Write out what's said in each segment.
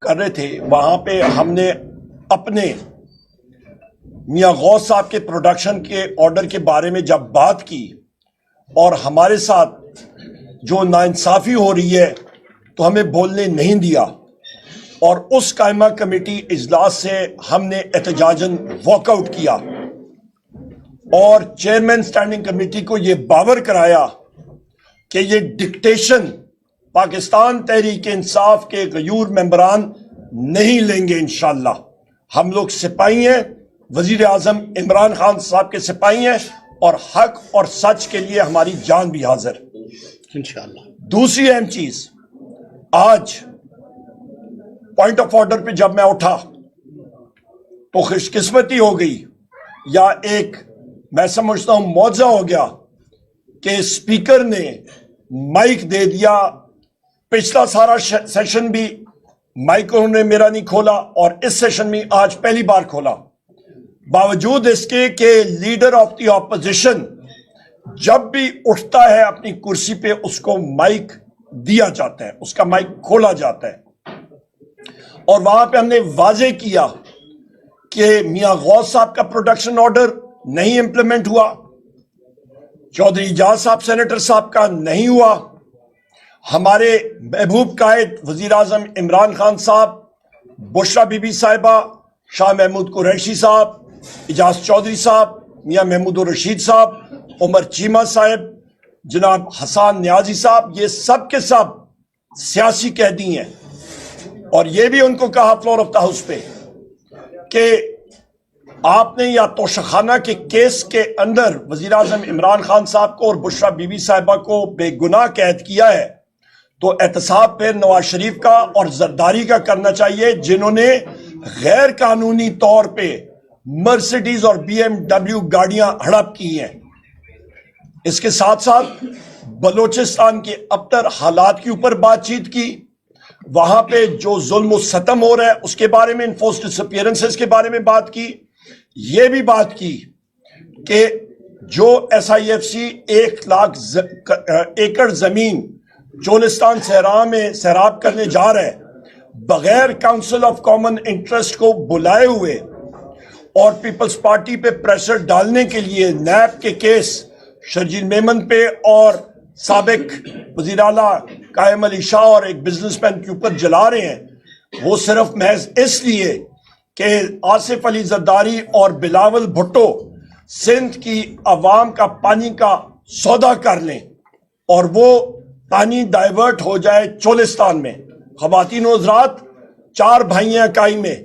کر رہے تھے وہاں پہ ہم نے اپنے میاں غوث صاحب کے پروڈکشن کے آرڈر کے بارے میں جب بات کی اور ہمارے ساتھ جو ناانصافی ہو رہی ہے تو ہمیں بولنے نہیں دیا، اور اس قائمہ کمیٹی اجلاس سے ہم نے احتجاجاً واک آؤٹ کیا اور چیئرمین اسٹینڈنگ کمیٹی کو یہ باور کرایا کہ یہ ڈکٹیشن پاکستان تحریک انصاف کے غیور ممبران نہیں لیں گے انشاءاللہ۔ ہم لوگ سپاہی ہیں، وزیر اعظم عمران خان صاحب کے سپاہی ہیں، اور حق اور سچ کے لیے ہماری جان بھی حاضر انشاءاللہ۔ دوسری اہم چیز، آج پوائنٹ آف آرڈر پہ جب میں اٹھا تو خوش قسمتی ہو گئی یا ایک میں سمجھتا ہوں معجزہ ہو گیا کہ اسپیکر نے مائک دے دیا۔ پچھلا سارا سیشن بھی مائک انہوں نے میرا نہیں کھولا، اور اس سیشن میں آج پہلی بار کھولا، باوجود اس کے کہ لیڈر آف دی اپوزیشن جب بھی اٹھتا ہے اپنی کرسی پہ اس کو مائک دیا جاتا ہے، اس کا مائک کھولا جاتا ہے۔ اور وہاں پہ ہم نے واضح کیا کہ میاں غوث صاحب کا پروڈکشن آرڈر نہیں امپلیمنٹ ہوا، چودھری اعجاز صاحب سینیٹر صاحب کا نہیں ہوا، ہمارے محبوب قائد وزیر اعظم عمران خان صاحب، بشرا بی بی صاحبہ، شاہ محمود قریشی صاحب، اعجاز چودھری صاحب، میاں محمود الرشید صاحب، عمر چیمہ صاحب، جناب حسان نیازی صاحب، یہ سب کے سب سیاسی قیدی ہیں۔ اور یہ بھی ان کو کہا فلور آف دا ہاؤس پہ کہ آپ نے یا توشخانہ کے کیس کے اندر وزیر اعظم عمران خان صاحب کو اور بشرا بی بی صاحبہ کو بے گناہ قید کیا ہے تو احتساب پہ نواز شریف کا اور زرداری کا کرنا چاہیے، جنہوں نے غیر قانونی طور پہ مرسیڈیز اور بی ایم ڈبلیو گاڑیاں ہڑپ کی ہیں۔ اس کے ساتھ ساتھ بلوچستان کے ابتر حالات کے اوپر بات چیت کی، وہاں پہ جو ظلم و ستم ہو رہا ہے اس کے بارے میں، انفورس ڈسپیئرنسز کے بارے میں بات کی، یہ بھی بات کی کہ جو ایس آئی ایف سی 1,00,000 ایکڑ زمین چولستان صحرا میں سیراب کرنے جا رہا ہے بغیر کاؤنسل آف کامن انٹرسٹ کو بلائے ہوئے، اور پیپلز پارٹی پہ پریشر ڈالنے کے لیے نیب کے کیس شرجیل میمن پہ اور سابق وزیر اعلیٰ قائم علی شاہ اور ایک بزنس مین کے اوپر جلا رہے ہیں، وہ صرف محض اس لیے کہ آصف علی زرداری اور بلاول بھٹو سندھ کی عوام کا پانی کا سودا کر لیں اور وہ پانی ڈائیورٹ ہو جائے چولستان میں۔ خواتین و حضرات، 4 بھائی ہیں اکائی میں،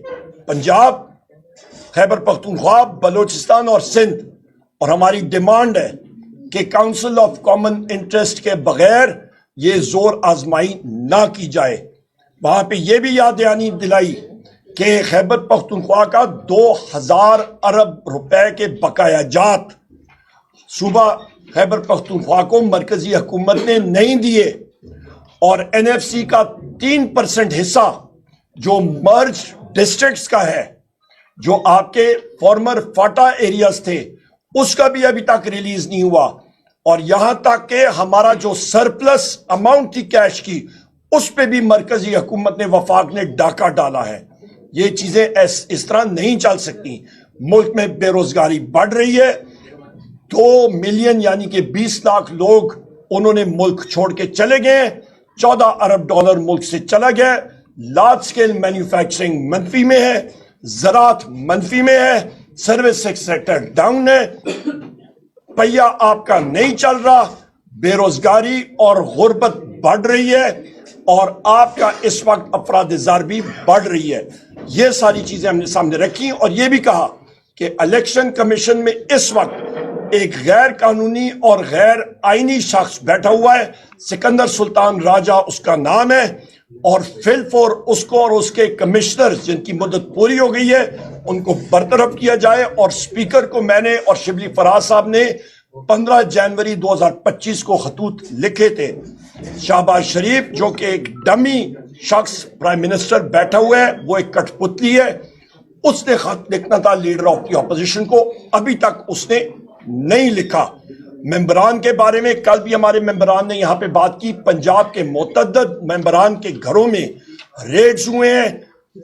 پنجاب، خیبر پختونخوا، بلوچستان اور سندھ، اور ہماری ڈیمانڈ ہے کہ کاؤنسل آف کامن انٹرسٹ کے بغیر یہ زور آزمائی نہ کی جائے۔ وہاں پہ یہ بھی یاد دہانی دلائی کہ خیبر پختونخوا کا 2,000 ارب روپے کے بقایا جات صوبہ خیبر پختونخوا کو مرکزی حکومت نے نہیں دیے، اور این ایف سی کا 3% حصہ جو مرج ڈسٹرکٹس کا ہے، جو آپ کے فارمر فاٹا ایریاز تھے، اس کا بھی ابھی تک ریلیز نہیں ہوا، اور یہاں تک کہ ہمارا جو سرپلس اماؤنٹ تھی کیش کی، اس پہ بھی مرکزی حکومت نے، وفاق نے ڈاکہ ڈالا ہے۔ یہ چیزیں اس طرح نہیں چل سکتی۔ ملک میں بے روزگاری بڑھ رہی ہے، 2 ملین یعنی کہ 20 لاکھ لوگ انہوں نے ملک چھوڑ کے چلے گئے، 14 ارب ڈالر ملک سے چلا گیا، لارج سکیل مینوفیکچرنگ منفی میں ہے، زراعت منفی میں ہے، سروس سیکٹر ڈاؤن ہے، پہیا آپ کا نہیں چل رہا، بے روزگاری اور غربت بڑھ رہی ہے، اور آپ کا اس وقت افراد زر بھی بڑھ رہی ہے۔ یہ ساری چیزیں ہم نے سامنے رکھی، اور یہ بھی کہا کہ الیکشن کمیشن میں اس وقت ایک غیر قانونی اور غیر آئینی شخص بیٹھا ہوا ہے، سکندر سلطان راجہ اس کا نام ہے، اور فور اس کو اور اس کے کمشنر جن کی مدت پوری ہو گئی ہے ان کو برطرف کیا جائے۔ اور سپیکر کو میں نے اور شبلی فراز صاحب نے 15 جنوری 2025 کو خطوط لکھے تھے۔ شہباز شریف جو کہ ایک ڈمی شخص پرائم منسٹر بیٹھا ہوا ہے، وہ ایک کٹ پتلی ہے، اس نے خط لکھنا تھا لیڈر آف دی اپوزیشن کو، ابھی تک اس نے نہیں لکھا۔ ممبران کے بارے میں کل بھی ہمارے ممبران نے یہاں پہ بات کی، پنجاب کے متعدد ممبران کے گھروں میں ریڈز ہوئے ہیں،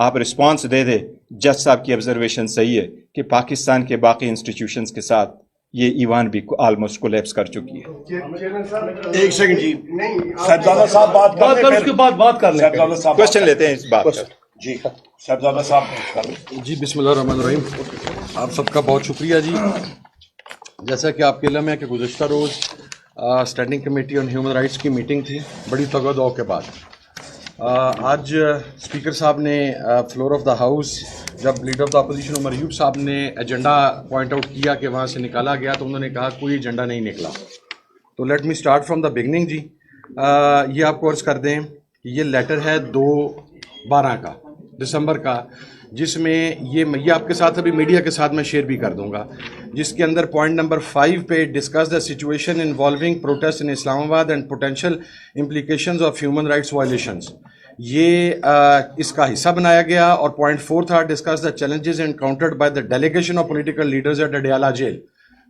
آپ رسپانس دے دیں جج صاحب کی آبزرویشن صحیح ہے کہ پاکستان کے باقی انسٹیٹیوشنز کے ساتھ یہ ایوان بھی آلموسٹ کولیپس کر چکی ہے. ایک سیکنڈ جی, صاحبزادہ صاحب بات کر لیں, اس کے بعد بات کر لیں. صاحبزادہ صاحب کوشچن لیتے ہیں اس بات کا. جی صاحبزادہ صاحب کر لیں. جی بسم اللہ الرحمن الرحیم. آپ سب کا بہت شکریہ جی. جیسا کہ آپ کے علم ہے کہ گزشتہ روز standing committee on human rights کی میٹنگ تھی بڑی تگو کے بعد. آج اسپیکر صاحب نے فلور آف دا ہاؤس جب leader of the opposition Omar Ayub صاحب نے ایجنڈا پوائنٹ آؤٹ کیا کہ وہاں سے نکالا گیا تو انہوں نے کہا کوئی ایجنڈا نہیں نکلا. تو let me start from the beginning جی. یہ آپ کو عرض کر دیں کہ یہ لیٹر ہے 2/12 کا دسمبر کا, جس میں یہ آپ کے ساتھ ابھی میڈیا کے ساتھ میں شیئر بھی کر دوں گا, جس کے اندر پوائنٹ نمبر 5 پہ discuss the situation involving protest in Islamabad and potential implications of human rights violations, یہ اس کا حصہ بنایا گیا. اور پوائنٹ 4 تھا discuss the challenges encountered by the delegation of political leaders at Adiala jail,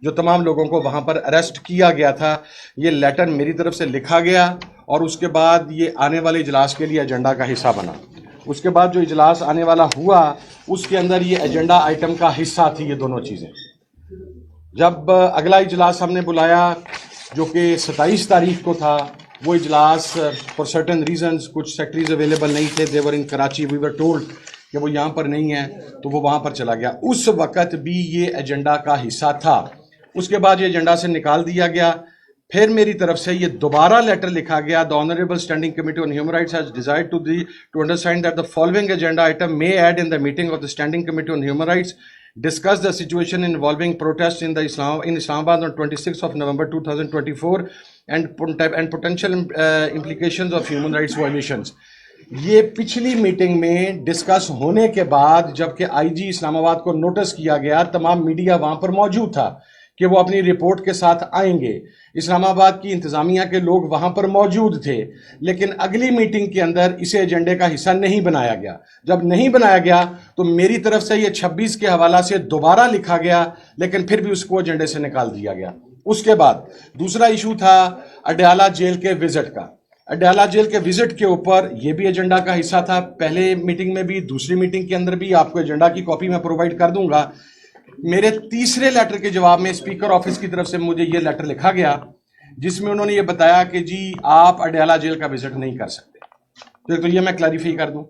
جو تمام لوگوں کو وہاں پر اریسٹ کیا گیا تھا. یہ لیٹر میری طرف سے لکھا گیا اور اس کے بعد یہ آنے والے اجلاس کے لیے ایجنڈا کا حصہ بنا. اس کے بعد جو اجلاس آنے والا ہوا اس کے اندر یہ ایجنڈا آئٹم کا حصہ تھی یہ دونوں چیزیں. جب اگلا اجلاس ہم نے بلایا جو کہ 27 تاریخ کو تھا, وہ اجلاس فار سرٹن ریزنز کچھ سیکٹریز اویلیبل نہیں تھے, دیور ان کراچی, وی ور ٹولڈ کہ وہ یہاں پر نہیں ہے, تو وہ وہاں پر چلا گیا. اس وقت بھی یہ ایجنڈا کا حصہ تھا. اس کے بعد یہ ایجنڈا سے نکال دیا گیا. پھر میری طرف سے یہ دوبارہ لیٹر لکھا گیا, the honourable standing committee on human rights has desired to understand that the following agenda item may add in the meeting of the standing committee on human rights discuss the situation involving protests in Islamabad on 26th of November 2024 and potential implications of human rights violations. یہ پچھلی meeting میں discuss ہونے کے بعد جب کہ آئی جی اسلام آباد کو نوٹس کیا گیا, تمام میڈیا وہاں پر موجود تھا کہ وہ اپنی رپورٹ کے ساتھ آئیں گے. اسلام آباد کی انتظامیہ کے لوگ وہاں پر موجود تھے, لیکن اگلی میٹنگ کے اندر اسے ایجنڈے کا حصہ نہیں بنایا گیا. جب نہیں بنایا گیا تو میری طرف سے یہ 26 کے حوالہ سے دوبارہ لکھا گیا, لیکن پھر بھی اس کو ایجنڈے سے نکال دیا گیا. اس کے بعد دوسرا ایشو تھا اڈیالہ جیل کے وزٹ کا. اڈیالہ جیل کے وزٹ کے اوپر یہ بھی ایجنڈا کا حصہ تھا. پہلے میٹنگ میں بھی, دوسری میٹنگ کے اندر بھی آپ کو ایجنڈا کی کاپی میں پرووائڈ کر دوں گا. میرے تیسرے لیٹر کے جواب میں اسپیکر آفس کی طرف سے مجھے یہ لیٹر لکھا گیا جس میں انہوں نے یہ بتایا کہ جی آپ اڈیالہ جیل کا وزٹ نہیں کر سکتے. تو یہ میں کلیریفائی کر دوں,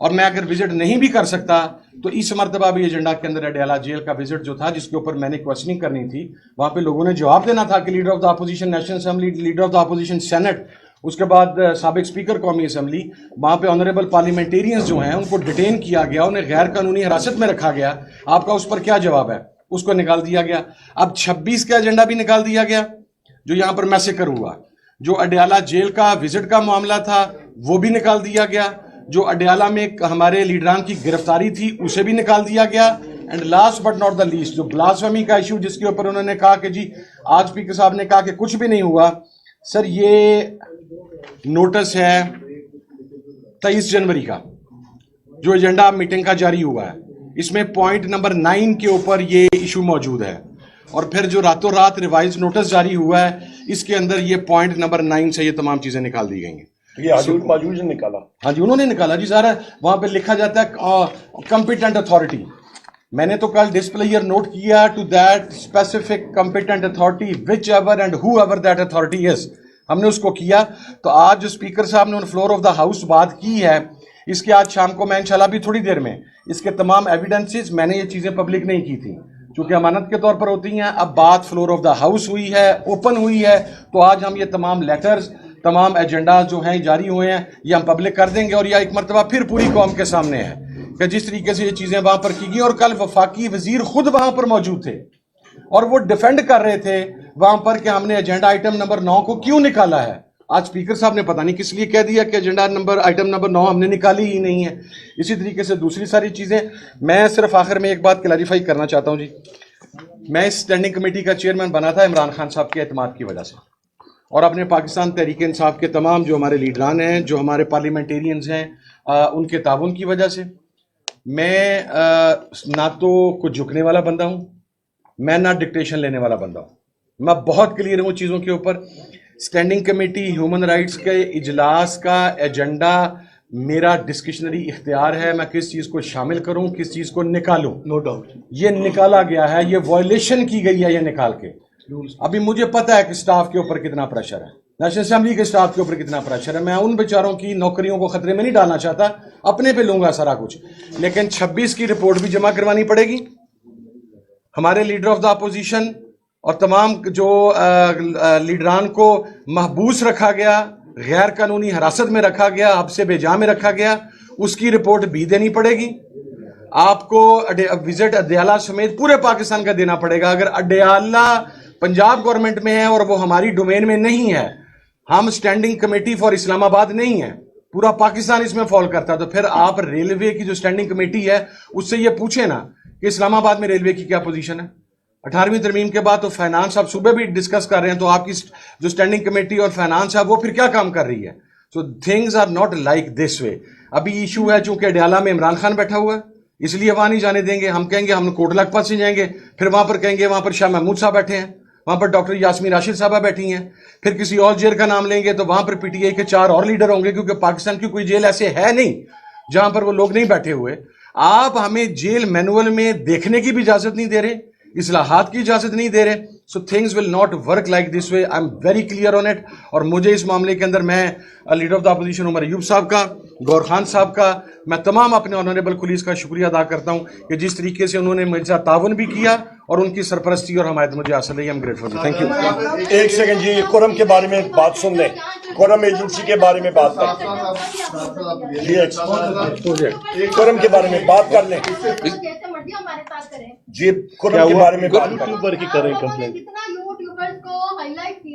اور میں اگر وزٹ نہیں بھی کر سکتا تو اس مرتبہ بھی ایجنڈا کے اندر اڈیالہ جیل کا وزٹ جو تھا, جس کے اوپر میں نے کوشچننگ کرنی تھی, وہاں پہ لوگوں نے جواب دینا تھا کہ leader of the opposition national assembly, leader of the opposition senate, اس کے بعد سابق اسپیکر قومی اسمبلی, وہاں پہ آنریبل پارلیمنٹیرینز جو ہیں ان کو ڈیٹین کیا گیا, انہیں غیر قانونی حراست میں رکھا گیا. آپ کا اس پر کیا جواب ہے؟ اس کو نکال دیا گیا. اب 26 کا ایجنڈا بھی نکال دیا گیا جو یہاں پر میسیکر ہوا. جو اڈیالہ جیل کا وزٹ کا معاملہ تھا وہ بھی نکال دیا گیا. جو اڈیالہ میں ہمارے لیڈران کی گرفتاری تھی اسے بھی نکال دیا گیا. And last but not the least, جو بلاسفیمی کا ایشو جس کے اوپر انہوں نے کہا کہ جی آج اسپیکر صاحب نے کہا کہ کچھ بھی نہیں ہوا. سر یہ نوٹس ہے 23 جنوری کا جو ایجنڈا میٹنگ کا جاری ہوا ہے, اس میں پوائنٹ نمبر 9 کے اوپر یہ ایشو موجود ہے. اور پھر جو راتوں رات ریوائز نوٹس جاری ہوا ہے اس کے اندر یہ پوائنٹ نمبر 9 سے یہ تمام چیزیں نکال دی گئی ہیں. یہ حضور موجود نے نکالا؟ ہاں جی انہوں نے نکالا جی. سارا وہاں پہ لکھا جاتا ہے کمپیٹنٹ اتھارٹی. میں نے تو کل ڈسپلیئر نوٹ کیا to that specific competent authority whichever and whoever that authority is, ہم نے اس کو کیا. تو آج جو اسپیکر صاحب نے فلور آف دا ہاؤس بات کی ہے, اس کے آج شام کو میں انشاءاللہ بھی تھوڑی دیر میں اس کے تمام ایویڈنسز, میں نے یہ چیزیں پبلک نہیں کی تھیں چونکہ امانت کے طور پر ہوتی ہیں. اب بات فلور آف دا ہاؤس ہوئی ہے, اوپن ہوئی ہے, تو آج ہم یہ تمام لیٹرز, تمام ایجنڈا جو ہیں جاری ہوئے ہیں یہ ہم پبلک کر دیں گے. اور یہ ایک مرتبہ پھر پوری قوم کے سامنے ہے کہ جس طریقے سے یہ چیزیں وہاں پر کی گئی. اور کل وفاقی وزیر خود وہاں پر موجود تھے اور وہ ڈیفینڈ کر رہے تھے وہاں پر کہ ہم نے ایجنڈا آئٹم نمبر 9 کو کیوں نکالا ہے. آج اسپیکر صاحب نے پتہ نہیں کس لیے کہہ دیا کہ ایجنڈا آئٹم نمبر 9 ہم نے نکالی ہی نہیں ہے. اسی طریقے سے دوسری ساری چیزیں. میں صرف آخر میں ایک بات کلیریفائی کرنا چاہتا ہوں جی. میں اس اسٹینڈنگ کمیٹی کا چیئرمین بنا تھا عمران خان صاحب کے اعتماد کی وجہ سے, اور اپنے پاکستان تحریک انصاف کے تمام جو ہمارے لیڈران ہیں, جو ہمارے پارلیمنٹیرینز ہیں, ان کے تعاون کی وجہ سے. میں نہ تو کچھ جھکنے والا بندہ ہوں, میں نہ ڈکٹیشن لینے والا بندہ ہوں. میں بہت کلیئر ہوں چیزوں کے اوپر. اسٹینڈنگ کمیٹی ہیومن رائٹس کے اجلاس کا ایجنڈا میرا ڈسکشنری اختیار ہے میں کس چیز کو شامل کروں کس چیز کو نکالوں. نو ڈاؤٹ یہ نکالا گیا ہے, یہ وائلیشن کی گئی ہے یہ نکال کے. ابھی مجھے پتا ہے کہ سٹاف کے اوپر کتنا پریشر ہے, نیشنل اسمبلی کے سٹاف کے اوپر کتنا پریشر ہے. میں ان بیچاروں کی نوکریوں کو خطرے میں نہیں ڈالنا چاہتا, اپنے پہ لوں گا سارا کچھ. لیکن 26 کی رپورٹ بھی جمع کروانی پڑے گی. ہمارے لیڈر آف دا اپوزیشن اور تمام جو لیڈران کو محبوس رکھا گیا, غیر قانونی حراست میں رکھا گیا, حبس بے جا میں رکھا گیا, اس کی رپورٹ بھی دینی پڑے گی. آپ کو وزٹ اڈیالہ سمیت پورے پاکستان کا دینا پڑے گا. اگر اڈیالہ پنجاب گورنمنٹ میں ہے اور وہ ہماری ڈومین میں نہیں ہے, ہم اسٹینڈنگ کمیٹی فار اسلام آباد نہیں ہے, پورا پاکستان اس میں فال کرتا ہے, تو پھر آپ ریلوے کی جو اسٹینڈنگ کمیٹی ہے اس سے یہ پوچھیں نا کہ اسلام آباد میں ریلوے کی کیا پوزیشن ہے. 18ویں ترمیم کے بعد تو فائنانس آپ صوبے بھی ڈسکس کر رہے ہیں, تو آپ کی جو اسٹینڈنگ کمیٹی اور فائنانس ہے وہ پھر کیا کام کر رہی ہے. So things are not like this way. ابھی ایشو ہے چونکہ اڈیالہ میں عمران خان بیٹھا ہوا ہے, اس لیے وہاں نہیں جانے دیں گے. ہم کہیں گے ہم کوٹ لکھپت سے جائیں گے, پھر وہاں پر کہیں گے وہاں پر شاہ محمود صاحب بیٹھے ہیں, وہاں پر ڈاکٹر یاسمین راشد صاحبہ بیٹھی ہیں, پھر کسی اور جیل کا نام لیں گے تو وہاں پر پی ٹی آئی کے 4 اور لیڈر ہوں گے, کیونکہ پاکستان کی کوئی جیل ایسے ہے نہیں جہاں پر وہ لوگ نہیں بیٹھے ہوئے. آپ ہمیں جیل مینول میں دیکھنے کی بھی اجازت نہیں دے رہے, اصلاحات کی اجازت نہیں دے رہے. So things will not work like this way. I am very clear on it. اور مجھے اس معاملے کے اندر میں leader of the opposition Omar Ayub صاحب کا, گور خان صاحب کا, میں تمام اپنے آنریبل کولیز کا شکریہ ادا کرتا ہوں کہ جس طریقے سے انہوں نے مجھ سے تعاون بھی کیا اور ان کی سرپرستی اور حمایت مجھے حاصل ہے. Am grateful. Thank you. ایک سیکنڈ جی, قرم کے بارے میں بات سن لیں, قرم ایجنسی کے بارے میں بات کریں جی, قرم کے بارے میں بات کر لیں جی, قرم کے بارے میں بات کریں.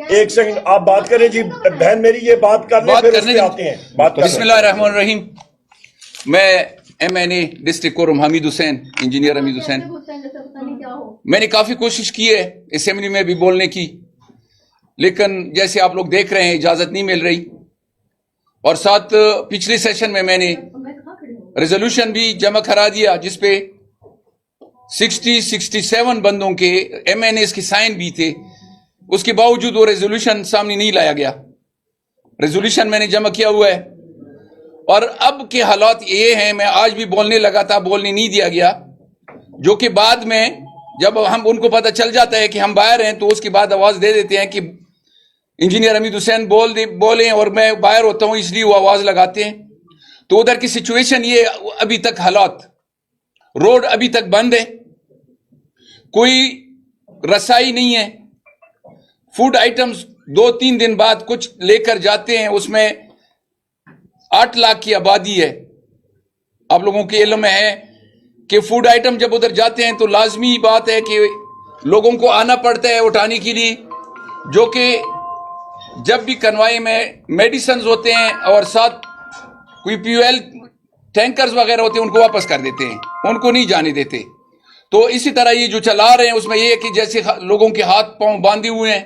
ایک سیکنڈ آپ بات کریں جی, بہن میری یہ بات کر لیں پھر اس پہ آتے ہیں. بسم اللہ الرحمن الرحیم. میں ایم این اے ڈسٹرکٹ قرم حمید حسین, انجینئر حمید حسین. میں نے کافی کوشش کی ہے اسمبلی میں بھی بولنے کی, لیکن جیسے آپ لوگ دیکھ رہے ہیں اجازت نہیں مل رہی. اور ساتھ پچھلے سیشن میں نے ریزولوشن بھی جمع کرا دیا جس پہ 67 بندوں کے ایم این ایز کے سائن بھی تھے. اس کے باوجود وہ ریزولوشن سامنے نہیں لایا گیا. ریزولوشن میں نے جمع کیا ہوا ہے, اور اب کے حالات یہ ہیں, میں آج بھی بولنے لگا تھا, بولنے نہیں دیا گیا, جو کہ بعد میں جب ہم ان کو پتہ چل جاتا ہے کہ ہم باہر ہیں تو اس کے بعد آواز دے دیتے ہیں کہ انجینئر حمید حسین بولیں, اور میں باہر ہوتا ہوں اس لیے وہ آواز لگاتے ہیں. تو ادھر کی سچویشن یہ, ابھی تک حالات, روڈ ابھی تک بند ہے, کوئی رسائی نہیں ہے. فوڈ آئٹمز 2-3 دن بعد کچھ لے کر جاتے ہیں, اس میں 8 لاکھ کی آبادی ہے. آپ لوگوں کے علم میں ہے کہ فوڈ آئٹم جب ادھر جاتے ہیں تو لازمی بات ہے کہ لوگوں کو آنا پڑتا ہے اٹھانے کے لیے, جو کہ جب بھی کنوائی میں میڈیسنز ہوتے ہیں اور ساتھ کوئی پیول ٹینکرز وغیرہ ہوتے ہیں ان کو واپس کر دیتے ہیں, ان کو نہیں جانے دیتے. تو اسی طرح یہ جو چلا رہے ہیں اس میں یہ ہے کہ جیسے لوگوں کے ہاتھ پاؤں باندھے ہوئے ہیں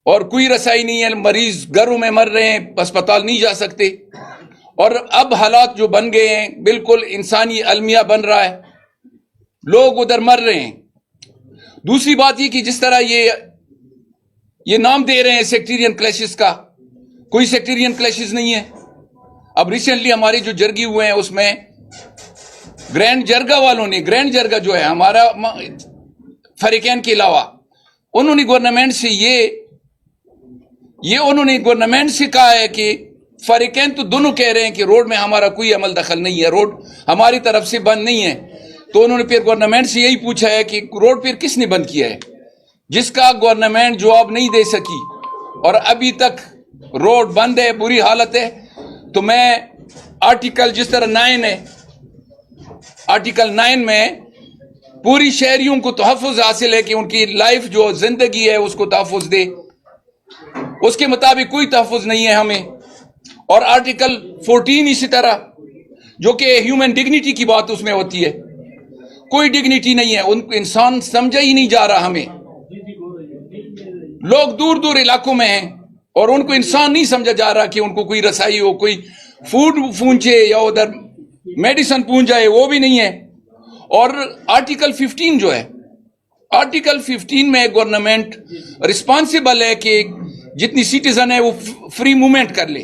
اور کوئی رسائی نہیں ہے, مریض گھروں میں مر رہے ہیں, اسپتال نہیں جا سکتے. اور اب حالات جو بن گئے ہیں بالکل انسانی المیہ بن رہا ہے, لوگ ادھر مر رہے ہیں. دوسری بات یہ کہ جس طرح یہ نام دے رہے ہیں سیکٹیرین کلیشز کا, کوئی سیکٹیرین کلیشز نہیں ہے. اب ریسنٹلی ہمارے جو جرگی ہوئے ہیں اس میں گرینڈ جرگا والوں نے, گرینڈ جرگا جو ہے ہمارا فریقین کے علاوہ, انہوں نے گورنمنٹ سے انہوں نے گورنمنٹ سے کہا ہے کہ فریقین تو دونوں کہہ رہے ہیں کہ روڈ میں ہمارا کوئی عمل دخل نہیں ہے, روڈ ہماری طرف سے بند نہیں ہے. تو انہوں نے پھر گورنمنٹ سے یہی پوچھا ہے کہ روڈ پھر کس نے بند کیا ہے, جس کا گورنمنٹ جواب نہیں دے سکی اور ابھی تک روڈ بند ہے, بری حالت ہے. تو میں آرٹیکل جس طرح 9 ہے, آرٹیکل 9 میں پوری شہریوں کو تحفظ حاصل ہے کہ ان کی لائف جو زندگی ہے اس کو تحفظ دے, اس کے مطابق کوئی تحفظ نہیں ہے ہمیں. اور آرٹیکل 14 اسی طرح, جو کہ ہیومن ڈگنیٹی کی بات اس میں ہوتی ہے, کوئی ڈگنیٹی نہیں ہے, ان کو انسان سمجھا ہی نہیں جا رہا. ہمیں لوگ دور دور علاقوں میں ہیں اور ان کو انسان نہیں سمجھا جا رہا کہ ان کو کوئی رسائی ہو, کوئی فوڈ پہنچے یا ادھر میڈیسن پہنچ جائے, وہ بھی نہیں ہے. اور آرٹیکل 15 جو ہے, آرٹیکل 15 میں گورنمنٹ رسپانسیبل ہے کہ جتنی سٹیزن ہے وہ فری موومنٹ کر لے.